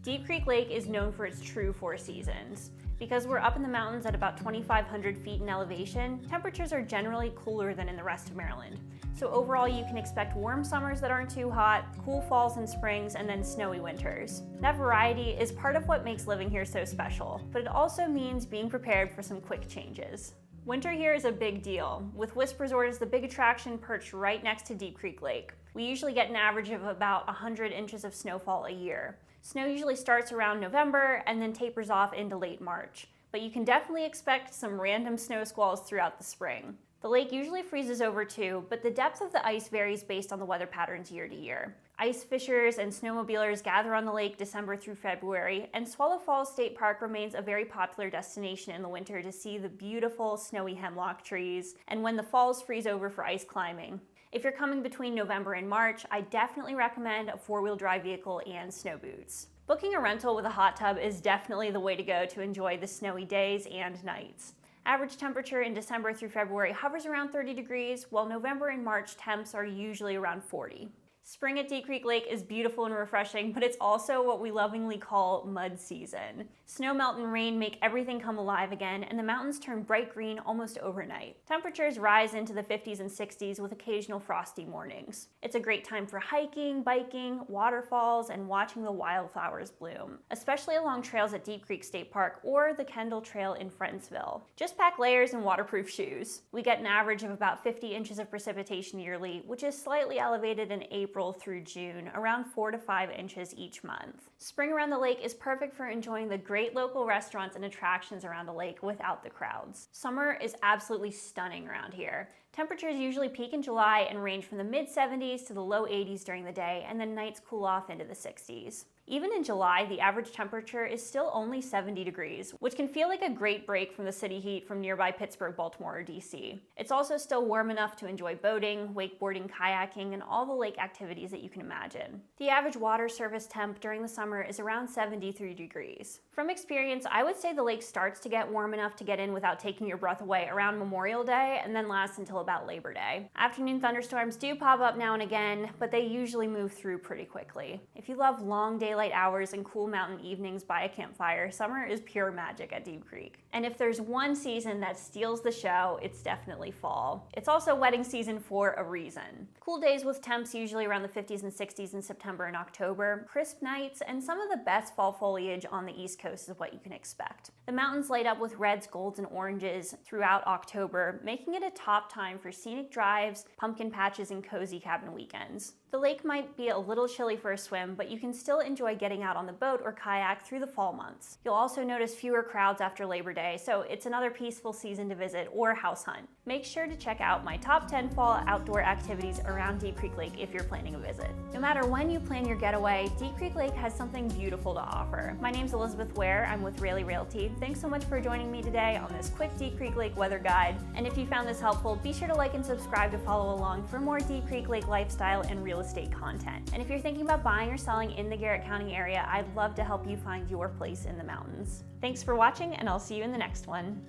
Deep Creek Lake is known for its true 4 seasons. Because we're up in the mountains at about 2,500 feet in elevation, temperatures are generally cooler than in the rest of Maryland. So overall, you can expect warm summers that aren't too hot, cool falls and springs, and then snowy winters. That variety is part of what makes living here so special, but it also means being prepared for some quick changes. Winter here is a big deal, with Wisp Resort as the big attraction perched right next to Deep Creek Lake. We usually get an average of about 100 inches of snowfall a year. Snow usually starts around November and then tapers off into late March, but you can definitely expect some random snow squalls throughout the spring. The lake usually freezes over too, but the depth of the ice varies based on the weather patterns year to year. Ice fishers and snowmobilers gather on the lake December through February, and Swallow Falls State Park remains a very popular destination in the winter to see the beautiful snowy hemlock trees and when the falls freeze over for ice climbing. If you're coming between November and March, I definitely recommend a 4-wheel drive vehicle and snow boots. Booking a rental with a hot tub is definitely the way to go to enjoy the snowy days and nights. Average temperature in December through February hovers around 30 degrees, while November and March temps are usually around 40. Spring at Deep Creek Lake is beautiful and refreshing, but it's also what we lovingly call mud season. Snow melt and rain make everything come alive again, and the mountains turn bright green almost overnight. Temperatures rise into the 50s and 60s with occasional frosty mornings. It's a great time for hiking, biking, waterfalls, and watching the wildflowers bloom, especially along trails at Deep Creek State Park or the Kendall Trail in Friendsville. Just pack layers and waterproof shoes. We get an average of about 50 inches of precipitation yearly, which is slightly elevated in April through June, around 4 to 5 inches each month. Spring around the lake is perfect for enjoying the great local restaurants and attractions around the lake without the crowds. Summer is absolutely stunning around here. Temperatures usually peak in July and range from the mid-70s to the low 80s during the day, and then nights cool off into the 60s. Even in July, the average temperature is still only 70 degrees, which can feel like a great break from the city heat from nearby Pittsburgh, Baltimore, or DC. It's also still warm enough to enjoy boating, wakeboarding, kayaking, and all the lake activities that you can imagine. The average water surface temp during the summer is around 73 degrees. From experience, I would say the lake starts to get warm enough to get in without taking your breath away around Memorial Day and then lasts until about Labor Day. Afternoon thunderstorms do pop up now and again, but they usually move through pretty quickly. If you love long daylight hours and cool mountain evenings by a campfire, summer is pure magic at Deep Creek. And if there's one season that steals the show, it's definitely fall. It's also wedding season for a reason. Cool days with temps usually around the 50s and 60s in September and October, crisp nights, and some of the best fall foliage on the East Coast is what you can expect. The mountains light up with reds, golds, and oranges throughout October, making it a top time for scenic drives, pumpkin patches, and cozy cabin weekends. The lake might be a little chilly for a swim, but you can still enjoy getting out on the boat or kayak through the fall months. You'll also notice fewer crowds after Labor Day, so it's another peaceful season to visit or house hunt. Make sure to check out my top 10 fall outdoor activities around Deep Creek Lake if you're planning a visit. No matter when you plan your getaway, Deep Creek Lake has something beautiful to offer. My name's Elizabeth Ware. I'm with Railey Realty. Thanks so much for joining me today on this quick Deep Creek Lake weather guide. And if you found this helpful, be sure to like and subscribe to follow along for more Deep Creek Lake lifestyle and real estate content. And if you're thinking about buying or selling in the Garrett County area, I'd love to help you find your place in the mountains. Thanks for watching, and I'll see you in the next one.